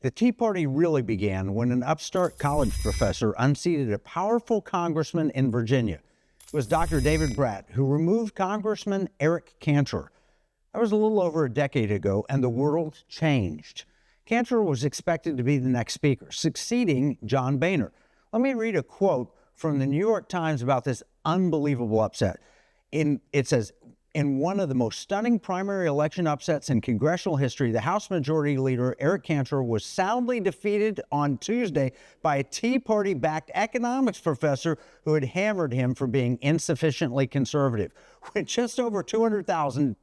The Tea Party really began when an upstart college professor unseated a powerful congressman in Virginia. It was Dr. David Brat who removed Congressman Eric Cantor. That was a little over a decade ago, and the world changed. Cantor was expected to be the next speaker, succeeding John Boehner. Let me read a quote from the New York Times about this unbelievable upset. It says, "In one of the most stunning primary election upsets in congressional history, the House Majority Leader Eric Cantor was soundly defeated on Tuesday by a Tea Party-backed economics professor who had hammered him for being insufficiently conservative. With just over 200,000,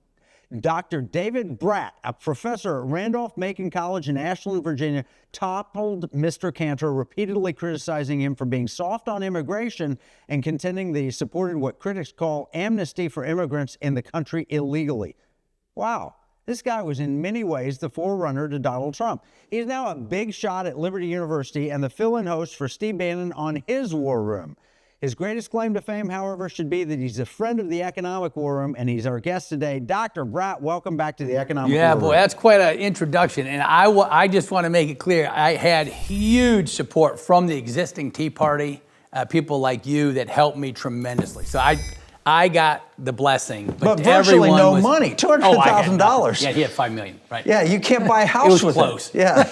Dr. David Brat, a professor at Randolph-Macon College in Ashland, Virginia, toppled Mr. Cantor, repeatedly criticizing him for being soft on immigration and contending that he supported what critics call amnesty for immigrants in the country illegally." Wow. This guy was in many ways the forerunner to Donald Trump. He's now a big shot at Liberty University and the fill-in host for Steve Bannon on his War Room. His greatest claim to fame, however, should be that he's a friend of the Economic War Room, and he's our guest today. Dr. Brat, welcome back to the Economic War Room. Yeah, boy, that's quite an introduction. And I just want to make it clear, I had huge support from the existing Tea Party, people like you that helped me tremendously. So I got the blessing. But virtually no money, $200,000. Yeah, he had $5 million, right? Yeah, you can't buy a house with it. It was close. Yeah.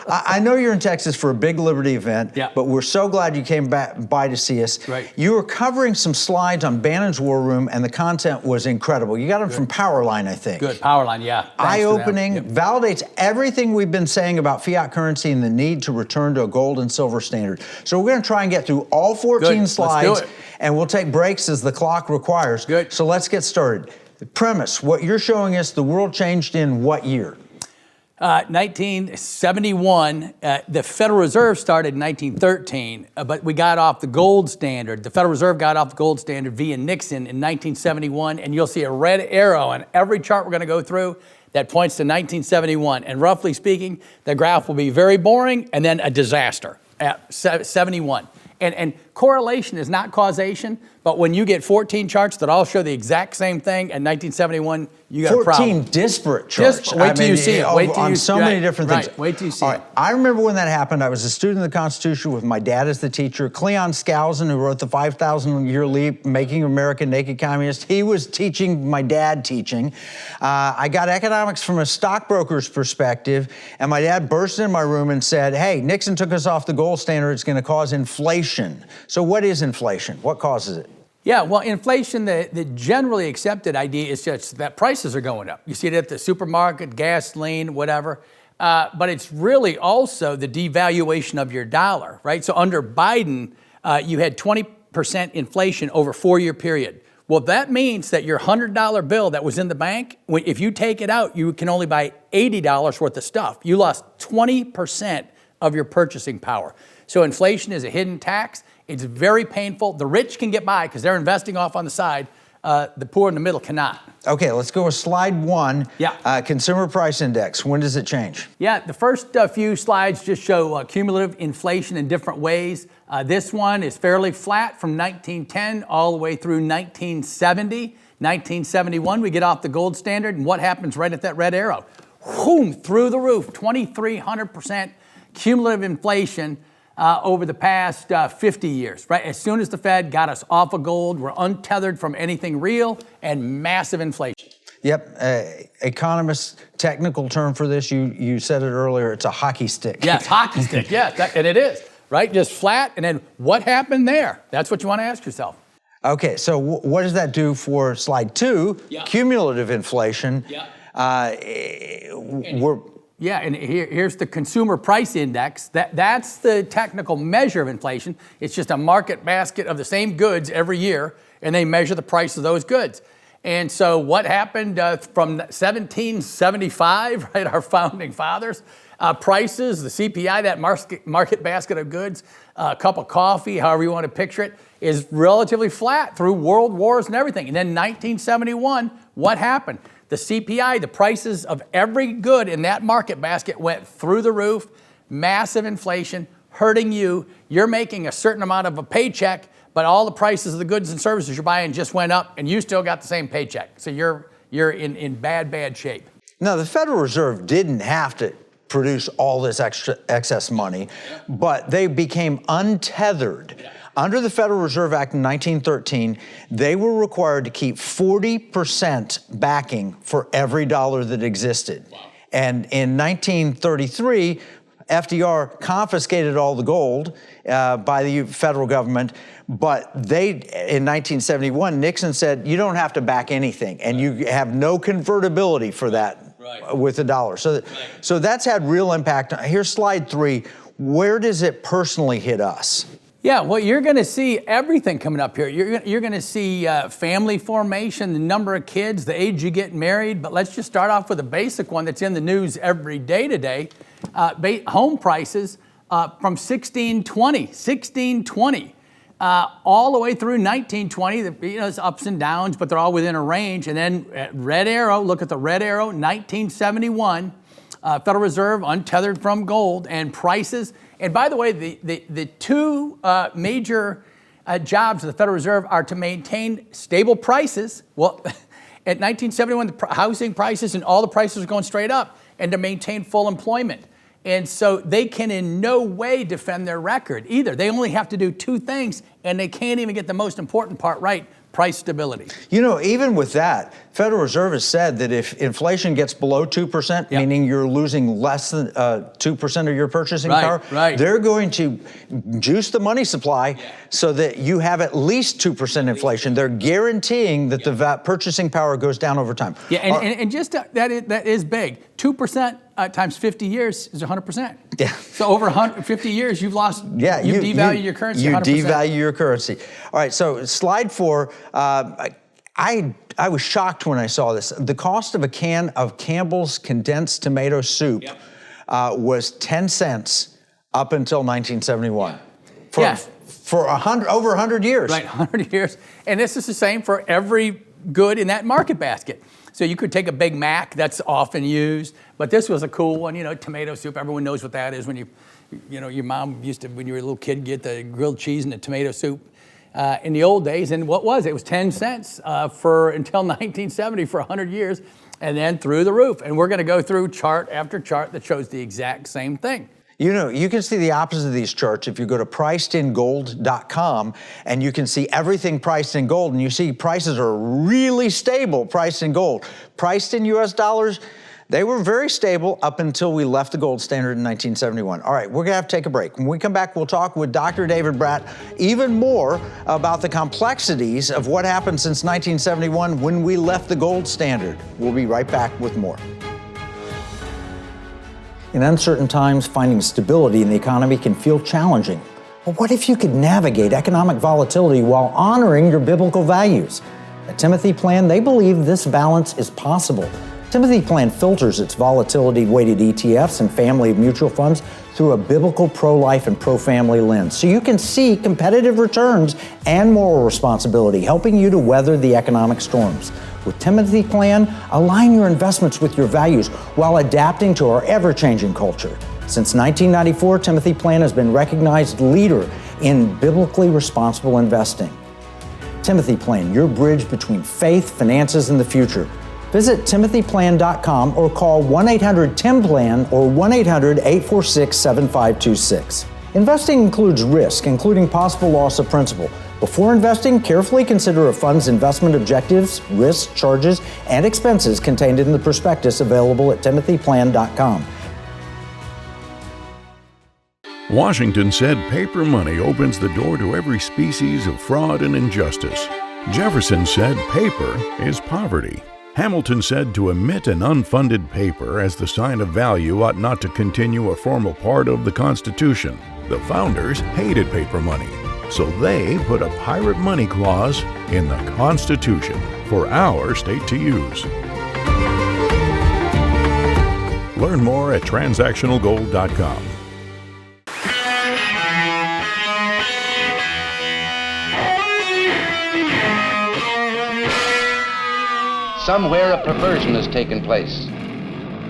I know you're in Texas for a big Liberty event, yeah, but we're so glad you came by to see us. Right. You were covering some slides on Bannon's War Room, and the content was incredible. You got them from Powerline, I think. Good, Powerline, yeah. Eye-opening, validates everything we've been saying about fiat currency and the need to return to a gold and silver standard. So we're going to try and get through all 14 slides. Let's do it. And we'll take breaks as the clock requires. Good. So let's get started. The premise, what you're showing us, the world changed in what year? 1971, the Federal Reserve started in 1913, but we got off the gold standard. The Federal Reserve got off the gold standard via Nixon in 1971, and you'll see a red arrow on every chart we're going to go through that points to 1971. And roughly speaking, the graph will be very boring and then a disaster at 71. And correlation is not causation, but when you get 14 charts that all show the exact same thing in 1971, you got a problem. 14 disparate charts. Wait till you see it. Wait till on you so many different things. Right. Wait till you see it. I remember when that happened. I was a student of the Constitution with my dad as the teacher. Cleon Skousen, who wrote the 5,000-Year Leap, Making America Naked Communist, he was teaching my dad teaching. I got economics from a stockbroker's perspective, and my dad burst into my room and said, "Hey, Nixon took us off the gold standard. It's going to cause inflation." So what is inflation? What causes it? Yeah, well, inflation, the generally accepted idea is just that prices are going up. You see it at the supermarket, gasoline, whatever. But it's really also the devaluation of your dollar, right? So under Biden, you had 20% inflation over a 4-year period. Well, that means that your $100 bill that was in the bank, if you take it out, you can only buy $80 worth of stuff. You lost 20% of your purchasing power. So inflation is a hidden tax. It's very painful. The rich can get by because they're investing off on the side. The poor in the middle cannot. Okay, let's go with slide 1. Yeah. Consumer Price Index. When does it change? Yeah, the first few slides just show cumulative inflation in different ways. This one is fairly flat from 1910 all the way through 1970. 1971, we get off the gold standard, and what happens right at that red arrow? Boom, through the roof, 2,300% cumulative inflation over the past 50 years, right? As soon as the Fed got us off of gold, we're untethered from anything real and massive inflation. Yep, economists' technical term for this, you said it earlier, it's a hockey stick. Yes, hockey stick, yes, and it is, right? Just flat, and then what happened there? That's what you want to ask yourself. Okay, so what does that do for slide 2, cumulative inflation? Yeah, and here's the Consumer Price Index. That's the technical measure of inflation. It's just a market basket of the same goods every year, and they measure the price of those goods. And so what happened from 1775, right, our founding fathers, prices, the CPI, that market basket of goods, a cup of coffee, however you want to picture it, is relatively flat through world wars and everything. And then 1971, what happened? The CPI, the prices of every good in that market basket went through the roof, massive inflation, hurting you. You're making a certain amount of a paycheck, but all the prices of the goods and services you're buying just went up, and you still got the same paycheck. So you're in bad shape. Now, the Federal Reserve didn't have to produce all this excess money, but they became untethered. Under the Federal Reserve Act in 1913, they were required to keep 40% backing for every dollar that existed. Wow. And in 1933, FDR confiscated all the gold by the federal government, but in 1971, Nixon said, you don't have to back anything, and you have no convertibility for that with the dollar. So that's had real impact. Here's slide 3. Where does it personally hit us? Yeah, well, you're going to see everything coming up here. You're going to see family formation, the number of kids, the age you get married. But let's just start off with a basic one that's in the news every day today. Home prices from 1620, all the way through 1920. It's ups and downs, but they're all within a range. And then red arrow, look at the red arrow, 1971. Federal Reserve untethered from gold, and prices. And by the way, the two major jobs of the Federal Reserve are to maintain stable prices. Well, at 1971, the housing prices and all the prices are going straight up, and to maintain full employment. And so they can in no way defend their record either. They only have to do two things, and they can't even get the most important part right: price stability. Even with that, Federal Reserve has said that if inflation gets below 2%, meaning you're losing less than 2% of your purchasing power, they're going to juice the money supply so that you have at least 2% inflation. They're guaranteeing that the purchasing power goes down over time. Yeah, and just that is big. 2% times 50 years is 100%. Yeah. So over 150 years, you've lost. Yeah, you devalue your currency. 100%. You devalue your currency. All right. So slide 4. I was shocked when I saw this. The cost of a can of Campbell's condensed tomato soup was 10 cents up until 1971. For over 100 years. Right, 100 years. And this is the same for every good in that market basket. So you could take a Big Mac, that's often used, but this was a cool one, tomato soup. Everyone knows what that is when your mom used to, when you were a little kid, get the grilled cheese and the tomato soup in the old days. And what was it? It was 10 cents until 1970 for 100 years, and then through the roof. And we're going to go through chart after chart that shows the exact same thing. You can see the opposite of these charts if you go to pricedingold.com, and you can see everything priced in gold, and you see prices are really stable priced in gold. Priced in US dollars, they were very stable up until we left the gold standard in 1971. All right, we're gonna have to take a break. When we come back, we'll talk with Dr. David Brat even more about the complexities of what happened since 1971 when we left the gold standard. We'll be right back with more. In uncertain times, finding stability in the economy can feel challenging. But what if you could navigate economic volatility while honoring your biblical values? At Timothy Plan, they believe this balance is possible. Timothy Plan filters its volatility-weighted ETFs and family of mutual funds through a biblical pro-life and pro-family lens, so you can see competitive returns and moral responsibility, helping you to weather the economic storms. With Timothy Plan, align your investments with your values while adapting to our ever-changing culture. Since 1994, Timothy Plan has been recognized leader in biblically responsible investing. Timothy Plan, your bridge between faith, finances, and the future. Visit timothyplan.com or call 1-800-TIM-PLAN or 1-800-846-7526. Investing includes risk, including possible loss of principal. Before investing, carefully consider a fund's investment objectives, risks, charges, and expenses contained in the prospectus available at timothyplan.com. Washington said paper money opens the door to every species of fraud and injustice. Jefferson said paper is poverty. Hamilton said to emit an unfunded paper as the sign of value ought not to continue a formal part of the Constitution. The founders hated paper money, so they put a pirate money clause in the Constitution for our state to use. Learn more at transactionalgold.com. Somewhere a perversion has taken place.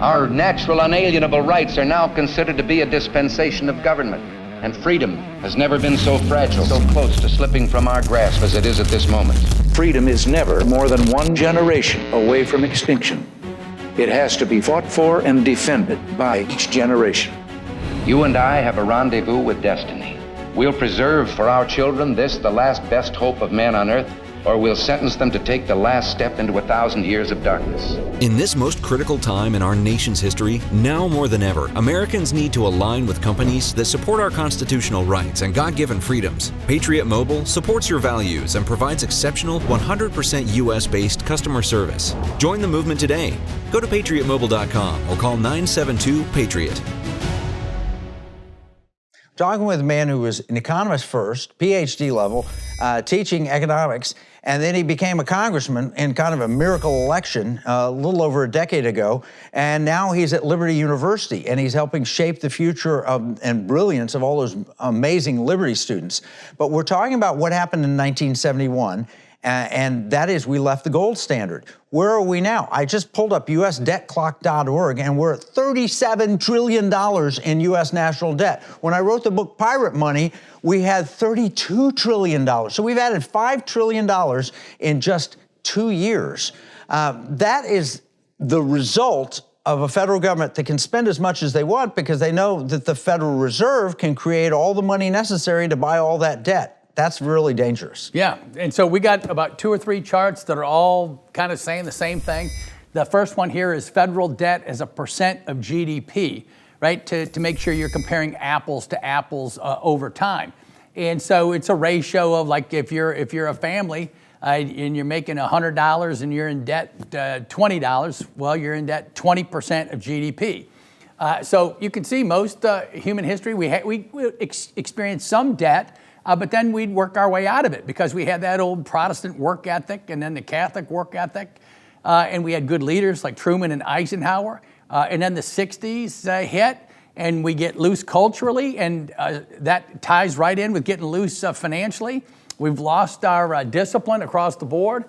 Our natural unalienable rights are now considered to be a dispensation of government, and freedom has never been so fragile, so close to slipping from our grasp as it is at this moment. Freedom is never more than one generation away from extinction. It has to be fought for and defended by each generation. You and I have a rendezvous with destiny. We'll preserve for our children this, the last best hope of man on earth, or we'll sentence them to take the last step into 1,000 years of darkness. In this most critical time in our nation's history, now more than ever, Americans need to align with companies that support our constitutional rights and God-given freedoms. Patriot Mobile supports your values and provides exceptional 100% U.S.-based customer service. Join the movement today. Go to patriotmobile.com or call 972-PATRIOT. Talking with a man who was an economist first, PhD level, teaching economics, and then he became a congressman in kind of a miracle election a little over a decade ago, and now he's at Liberty University, and he's helping shape the future and brilliance of all those amazing Liberty students. But we're talking about what happened in 1971, and that is we left the gold standard. Where are we now? I just pulled up usdebtclock.org, and we're at $37 trillion in U.S. national debt. When I wrote the book Pirate Money, we had $32 trillion. So we've added $5 trillion in just 2 years. That is the result of a federal government that can spend as much as they want because they know that the Federal Reserve can create all the money necessary to buy all that debt. That's really dangerous. Yeah, and so we got about 2 or 3 charts that are all kind of saying the same thing. The first one here is federal debt as a percent of GDP, right? To make sure you're comparing apples to apples over time. And so it's a ratio of like if you're a family and you're making $100 and you're in debt $20, well, you're in debt 20% of GDP. So you can see most human history, we experienced some debt, but then we'd work our way out of it because we had that old Protestant work ethic and then the Catholic work ethic. And we had good leaders like Truman and Eisenhower. And then the 60s hit and we get loose culturally, and that ties right in with getting loose financially. We've lost our discipline across the board.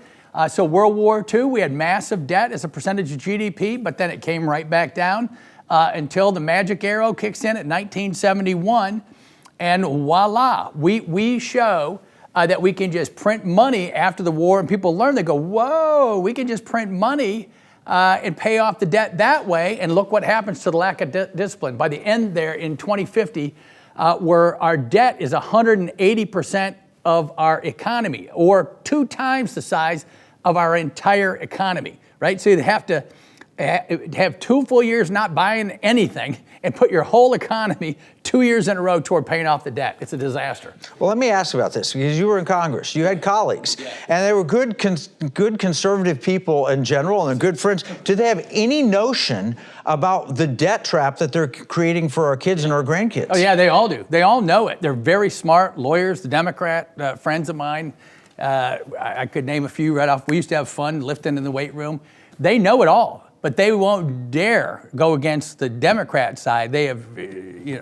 So World War II, we had massive debt as a percentage of GDP, but then it came right back down until the magic arrow kicks in at 1971. And voila, we show that we can just print money after the war, and people learn, they go, whoa, we can just print money and pay off the debt that way, and look what happens to the lack of discipline. By the end there in 2050, where our debt is 180% of our economy, or 2 times the size of our entire economy, right? So you'd have to have 2 full years not buying anything and put your whole economy 2 years in a row toward paying off the debt. It's a disaster. Well, let me ask about this, because you were in Congress, you had colleagues, and they were good conservative people in general and good friends. Do they have any notion about the debt trap that they're creating for our kids and our grandkids? Oh yeah, they all do. They all know it. They're very smart lawyers, the Democrat friends of mine. I could name a few right off. We used to have fun lifting in the weight room. They know it all. But they won't dare go against the Democrat side. They have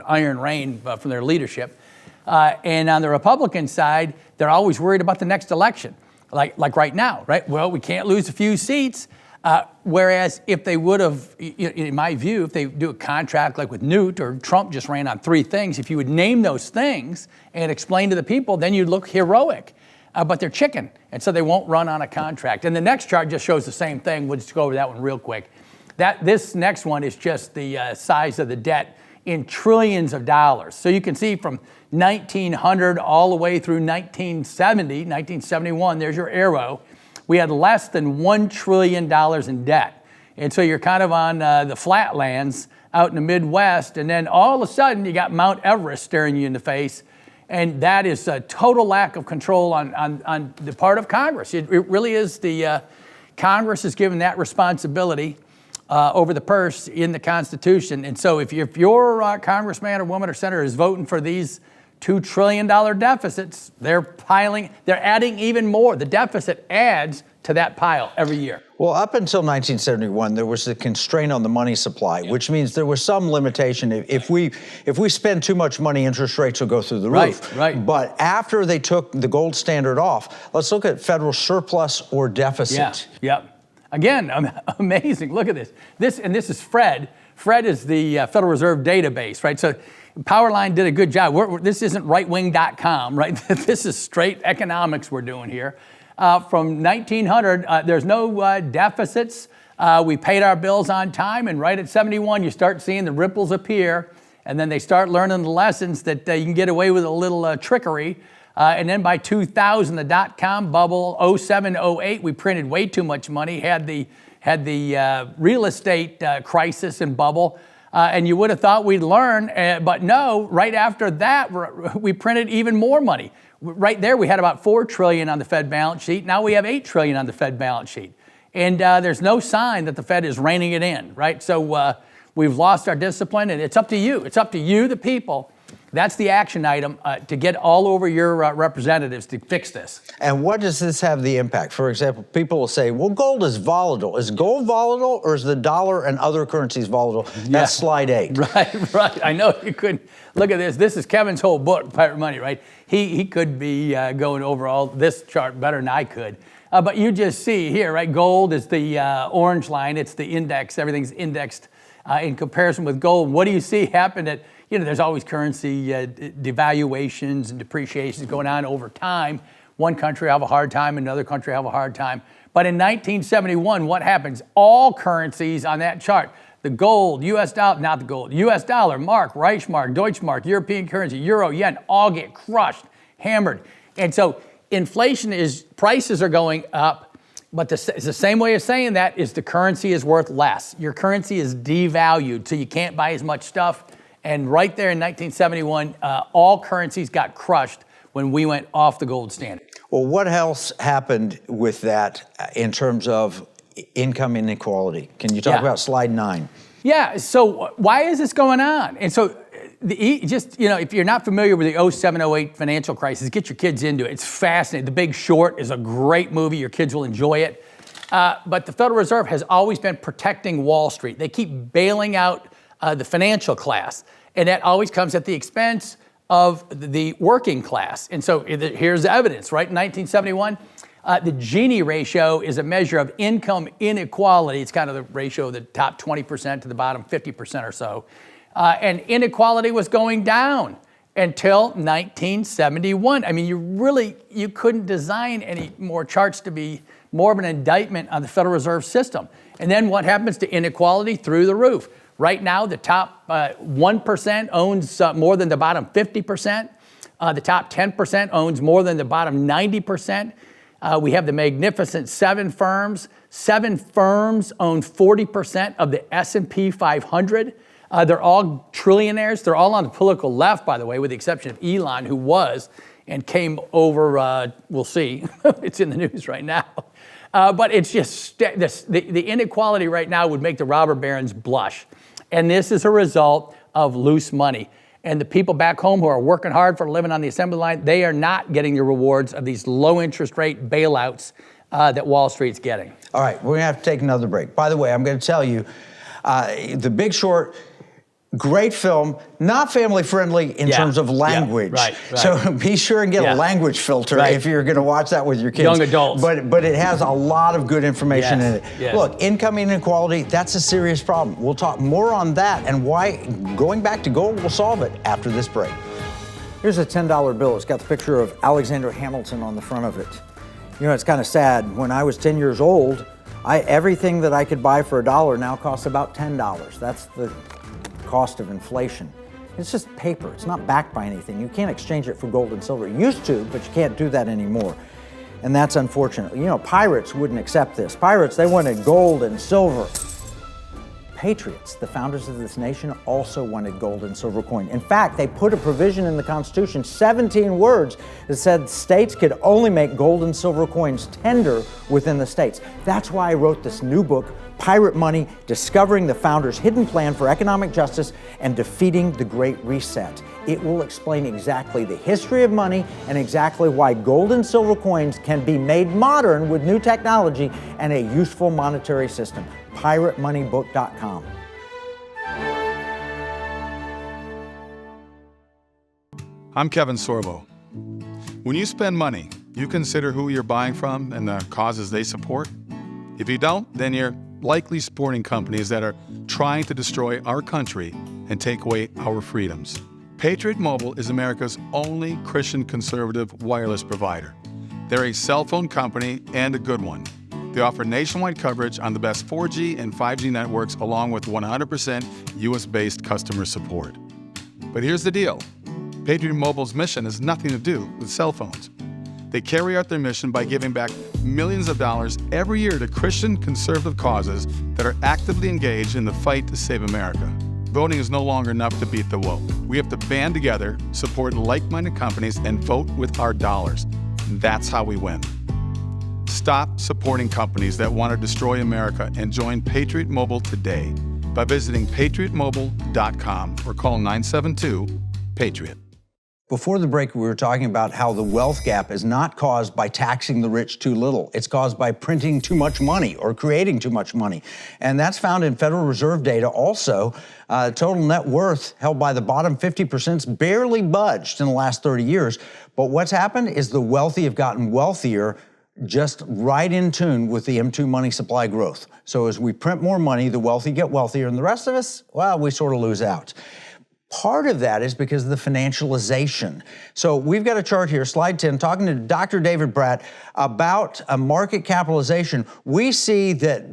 iron reign from their leadership. And on the Republican side, they're always worried about the next election, like right now, right? Well, we can't lose a few seats. Whereas if they would have, in my view, if they do a contract like with Newt or Trump just ran on 3 things, if you would name those things and explain to the people, then you'd look heroic. But they're chicken, and so they won't run on a contract. And the next chart just shows the same thing. We'll just go over that one real quick. This next one is just the size of the debt in trillions of dollars. So you can see from 1900 all the way through 1971, there's your arrow, we had less than $1 trillion in debt. And so you're kind of on the flatlands out in the Midwest, and then all of a sudden you got Mount Everest staring you in the face. And that is a total lack of control on the part of Congress. It really is Congress is given that responsibility over the purse in the Constitution. And so if your congressman or woman or senator is voting for these $2 trillion deficits, they're adding even more. The deficit adds to that pile every year. Well, up until 1971, there was a constraint on the money supply, which means there was some limitation. If we spend too much money, interest rates will go through the roof. Right. But after they took the gold standard off, let's look at federal surplus or deficit. Yeah. Again, amazing. Look at this. This is Fred. Fred is the Federal Reserve database, right? So Powerline did a good job. This isn't rightwing.com, right? This is straight economics we're doing here. From 1900, there's no deficits We paid our bills on time, and right at 71, you start seeing the ripples appear, and then they start learning the lessons that you can get away with a little trickery. And then by 2000, the dot-com bubble, 07, 08, we printed way too much money, had the real estate crisis and bubble, and you would have thought we'd learn, but no, right after that, we printed even more money. Right there, we had about $4 trillion on the Fed balance sheet. Now we have $8 trillion on the Fed balance sheet. And there's no sign that the Fed is reining it in, right? So we've lost our discipline, and it's up to you. It's up to you, the people. That's the action item to get all over your representatives to fix this. And what does this have the impact? For example, people will say, well, gold is volatile. Is gold volatile, or is the dollar and other currencies volatile? That's slide 8. Right. I know you couldn't. Look at this. This is Kevin's whole book, Pirate Money, right? He could be going over all this chart better than I could. But you just see here, right? Gold is the orange line. It's the index. Everything's indexed in comparison with gold. What do you see happen at, there's always currency devaluations and depreciations going on over time. One country have a hard time, another country have a hard time. But in 1971, what happens? All currencies on that chart, the gold, US dollar, not the gold, US dollar, mark, Reichsmark, Deutschmark, European currency, euro, yen, all get crushed, hammered. And so inflation is, prices are going up, but the same way of saying that is the currency is worth less. Your currency is devalued, so you can't buy as much stuff. And right there in 1971, all currencies got crushed when we went off the gold standard. Well, what else happened with that in terms of income inequality? Can you talk about slide 9? Yeah, so why is this going on? And so if you're not familiar with the 07, 08 financial crisis, get your kids into it. It's fascinating. The Big Short is a great movie. Your kids will enjoy it. But the Federal Reserve has always been protecting Wall Street. They keep bailing out the financial class, and that always comes at the expense of the working class. And so here's the evidence, right? In 1971, the Gini ratio is a measure of income inequality. It's kind of the ratio of the top 20% to the bottom 50% or so. And inequality was going down until 1971. I mean, you couldn't design any more charts to be more of an indictment on the Federal Reserve System. And then what happens to inequality? Through the roof. Right now, the top 1% owns more than the bottom 50%. The top 10% owns more than the bottom 90%. We have the magnificent 7 firms. 7 firms own 40% of the S&P 500. They're all trillionaires. They're all on the political left, by the way, with the exception of Elon, who was and came over, we'll see. It's in the news right now. But it's just, the inequality right now would make the robber barons blush. And this is a result of loose money. And the people back home who are working hard for a living on the assembly line, they are not getting the rewards of these low interest rate bailouts that Wall Street's getting. All right, we're gonna have to take another break. By the way, I'm gonna tell you, The Big Short, great film, not family friendly in terms of language. Right. So be sure and get a language filter if you're going to watch that with your kids. Young adults. But it has a lot of good information in it. Yes. Look, income inequality, that's a serious problem. We'll talk more on that and why going back to gold will solve it after this break. Here's a $10 bill. It's got the picture of Alexander Hamilton on the front of it. It's kind of sad. When I was 10 years old, everything that I could buy for $1 now costs about $10. That's the cost of inflation. It's just paper. It's not backed by anything. You can't exchange it for gold and silver. You used to, but you can't do that anymore. And that's unfortunate. Pirates wouldn't accept this. Pirates, they wanted gold and silver. Patriots, the founders of this nation, also wanted gold and silver coin. In fact, they put a provision in the Constitution, 17 words, that said states could only make gold and silver coins tender within the states. That's why I wrote this new book, Pirate Money, Discovering the Founders' Hidden Plan for Economic Justice and Defeating the Great Reset. It will explain exactly the history of money and exactly why gold and silver coins can be made modern with new technology and a useful monetary system. PirateMoneyBook.com. I'm Kevin Sorbo. When you spend money, you consider who you're buying from and the causes they support. If you don't, then you're likely supporting companies that are trying to destroy our country and take away our freedoms. Patriot Mobile is America's only Christian conservative wireless provider. They're a cell phone company and a good one. They offer nationwide coverage on the best 4G and 5G networks, along with 100% US-based customer support. But here's the deal. Patriot Mobile's mission has nothing to do with cell phones. They carry out their mission by giving back millions of dollars every year to Christian conservative causes that are actively engaged in the fight to save America. Voting is no longer enough to beat the woke. We have to band together, support like-minded companies, and vote with our dollars. That's how we win. Stop supporting companies that want to destroy America and join Patriot Mobile today by visiting patriotmobile.com or call 972-PATRIOT. Before the break, we were talking about how the wealth gap is not caused by taxing the rich too little. It's caused by printing too much money or creating too much money. And that's found in Federal Reserve data also. Total net worth held by the bottom 50%'s barely budged in the last 30 years. But what's happened is the wealthy have gotten wealthier, just right in tune with the M2 money supply growth. So as we print more money, the wealthy get wealthier, and the rest of us, well, we sort of lose out. Part of that is because of the financialization. So we've got a chart here, slide 10, talking to Dr. David Brat about a market capitalization. We see that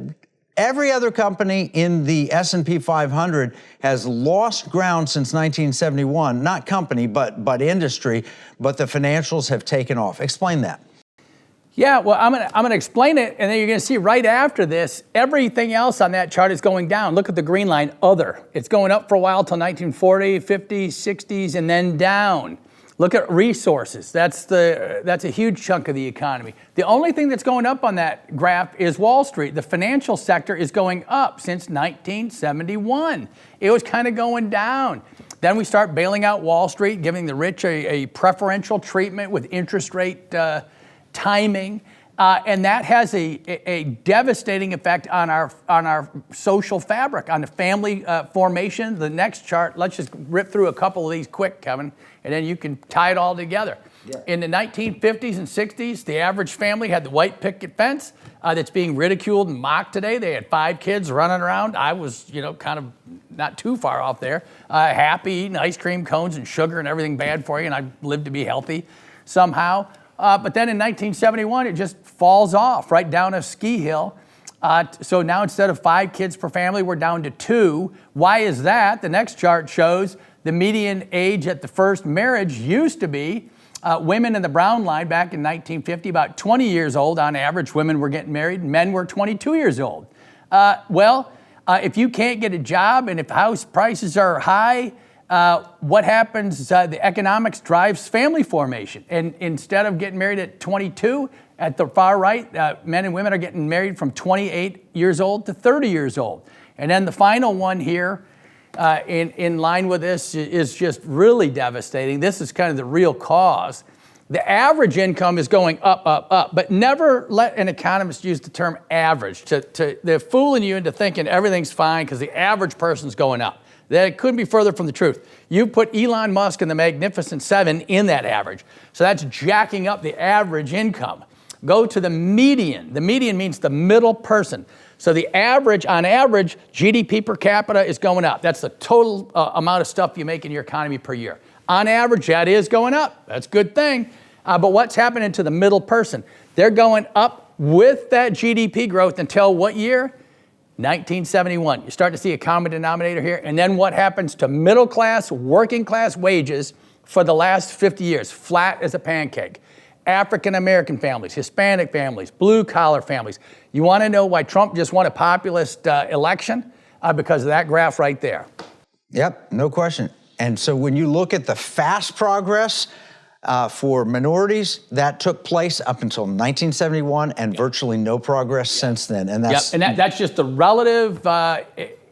every other company in the S&P 500 has lost ground since 1971, not company, but industry, but the financials have taken off. Explain that. Yeah, well, I'm gonna explain it, and then you're gonna see right after this, everything else on that chart is going down. Look at the green line, other. It's going up for a while till 1940, 50s, 60s, and then down. Look at resources. That's a huge chunk of the economy. The only thing that's going up on that graph is Wall Street. The financial sector is going up since 1971. It was kind of going down. Then we start bailing out Wall Street, giving the rich a preferential treatment with interest rate timing, and that has a devastating effect on our social fabric, on the family formation. The next chart, let's just rip through a couple of these quick, Kevin, and then you can tie it all together. Yeah. In the 1950s and 60s, the average family had the white picket fence that's being ridiculed and mocked today. They had 5 kids running around. I was, kind of not too far off there, happy, eating ice cream cones and sugar and everything bad for you, and I lived to be healthy somehow. But then in 1971, it just falls off right down a ski hill. So now instead of 5 kids per family, we're down to 2. Why is that? The next chart shows the median age at the first marriage used to be women in the brown line back in 1950, about 20 years old on average. Women were getting married, men were 22 years old. If you can't get a job and if house prices are high, what happens, the economics drives family formation. And instead of getting married at 22, at the far right, men and women are getting married from 28 years old to 30 years old. And then the final one here, in line with this, is just really devastating. This is kind of the real cause. The average income is going up, up, up, but never let an economist use the term average. They're fooling you into thinking everything's fine because the average person's going up. That couldn't be further from the truth. You put Elon Musk and the Magnificent Seven in that average. So that's jacking up the average income. Go to the median. The median means the middle person. So the average, on average, GDP per capita is going up. That's the total amount of stuff you make in your economy per year. On average, that is going up. That's a good thing. But what's happening to the middle person? They're going up with that GDP growth until what year? 1971. You start to see a common denominator here. And then what happens to middle class, working class wages for the last 50 years? Flat as a pancake. African American families, Hispanic families, blue collar families. You want to know why Trump just won a populist election? Because of that graph right there. Yep, no question. And so when you look at the fast progress for minorities, that took place up until 1971 and virtually no progress since then. And that's that's just the relative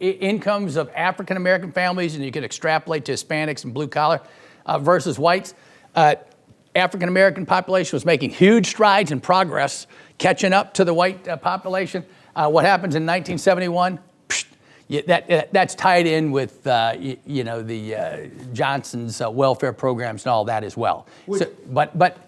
incomes of African American families, and you can extrapolate to Hispanics and blue collar versus whites. African American population was making huge strides in progress, catching up to the white population. What happens in 1971? That's tied in with the Johnson's welfare programs and all that as well. So, but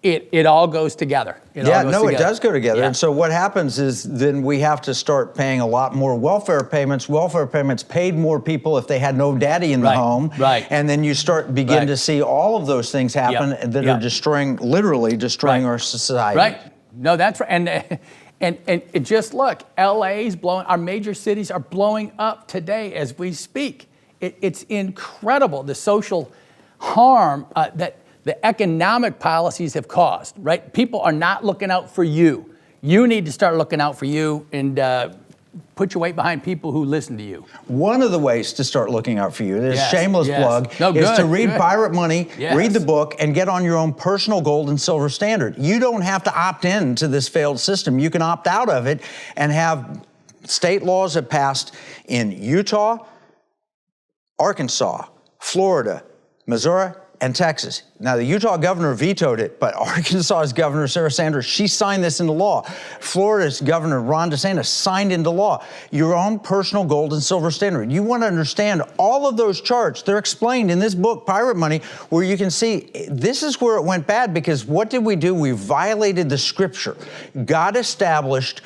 it all goes together. It does go together. Yeah. And so what happens is then we have to start paying a lot more welfare payments. Welfare payments paid more people if they had no daddy in the home. Right. And then you begin to see all of those things happen that are literally destroying our society. Right. No, that's right. And it just look, LA's blowing, our major cities are blowing up today as we speak. It's incredible the social harm that the economic policies have caused, right? People are not looking out for you. You need to start looking out for you and put your weight behind people who listen to you. One of the ways to start looking out for you, this Yes, shameless yes. plug, No, is good, to read good. Pirate Money, Yes. read the book, and get on your own personal gold and silver standard. You don't have to opt in to this failed system. You can opt out of it and have state laws that passed in Utah, Arkansas, Florida, Missouri, and Texas. Now, the Utah governor vetoed it, but Arkansas's governor, Sarah Sanders, she signed this into law. Florida's governor, Ron DeSantis, signed into law your own personal gold and silver standard. You want to understand all of those charts. They're explained in this book, Pirate Money, where you can see this is where it went bad, because what did we do? We violated the scripture. God established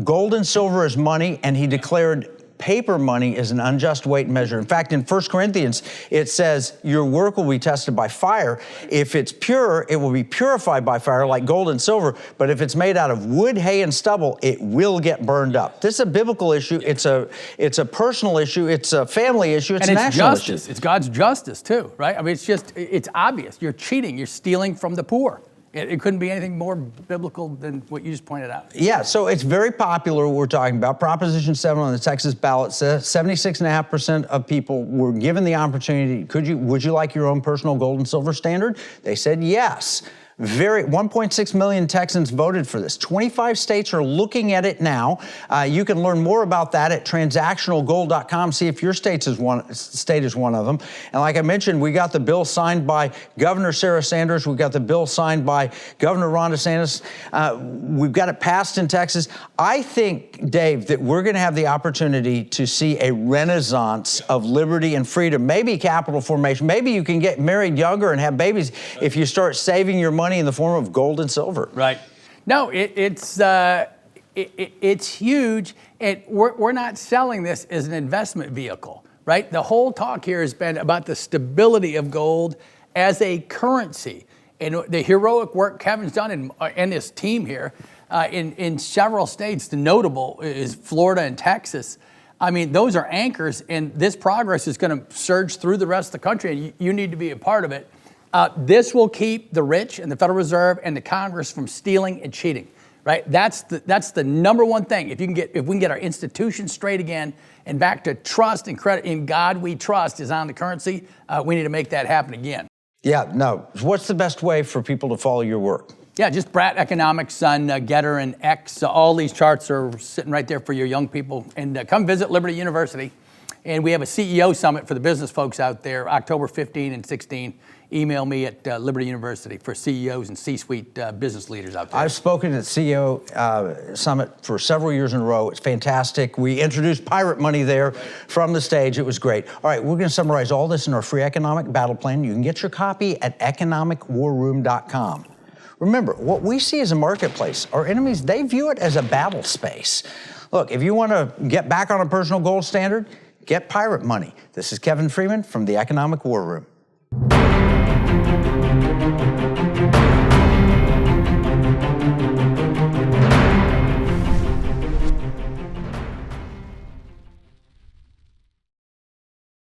gold and silver as money, and he declared paper money is an unjust weight and measure. In fact, in 1 Corinthians, it says your work will be tested by fire. If it's pure, it will be purified by fire like gold and silver. But if it's made out of wood, hay, and stubble, it will get burned up. This is a biblical issue. It's a personal issue. It's a family issue. It's a national justice. issue. It's God's justice too, right? I mean, it's obvious. You're cheating. You're stealing from the poor. It couldn't be anything more biblical than what you just pointed out. Yeah, so it's very popular what we're talking about. Proposition 7 on the Texas ballot says 76.5% of people were given the opportunity. Would you like your own personal gold and silver standard? They said yes. 1.6 million Texans voted for this. 25 states are looking at it now. You can learn more about that at transactionalgold.com. See if your state is one of them. And like I mentioned, we got the bill signed by Governor Sarah Sanders. We got the bill signed by Governor Ron DeSantis. We've got it passed in Texas. I think, Dave, that we're going to have the opportunity to see a renaissance of liberty and freedom, maybe capital formation. Maybe you can get married younger and have babies if you start saving your money in the form of gold and silver. Right. No, it's huge. We're not selling this as an investment vehicle, right? The whole talk here has been about the stability of gold as a currency. And the heroic work Kevin's done and his team here in several states, the notable is Florida and Texas. I mean, those are anchors, and this progress is going to surge through the rest of the country, and you need to be a part of it. This will keep the rich and the Federal Reserve and the Congress from stealing and cheating, right? That's the number one thing. If we can get our institutions straight again and back to trust and credit in God we trust is on the currency, we need to make that happen again. Yeah, no. What's the best way for people to follow your work? Yeah, just Brat Economics on Getter and X. All these charts are sitting right there for your young people. And come visit Liberty University. And we have a CEO summit for the business folks out there, October 15 and 16. Email me at Liberty University for CEOs and C-suite business leaders out there. I've spoken at CEO Summit for several years in a row. It's fantastic. We introduced Pirate Money there from the stage. It was great. All right, we're going to summarize all this in our free economic battle plan. You can get your copy at economicwarroom.com. Remember, what we see as a marketplace, our enemies, they view it as a battle space. Look, if you want to get back on a personal gold standard, get Pirate Money. This is Kevin Freeman from the Economic War Room.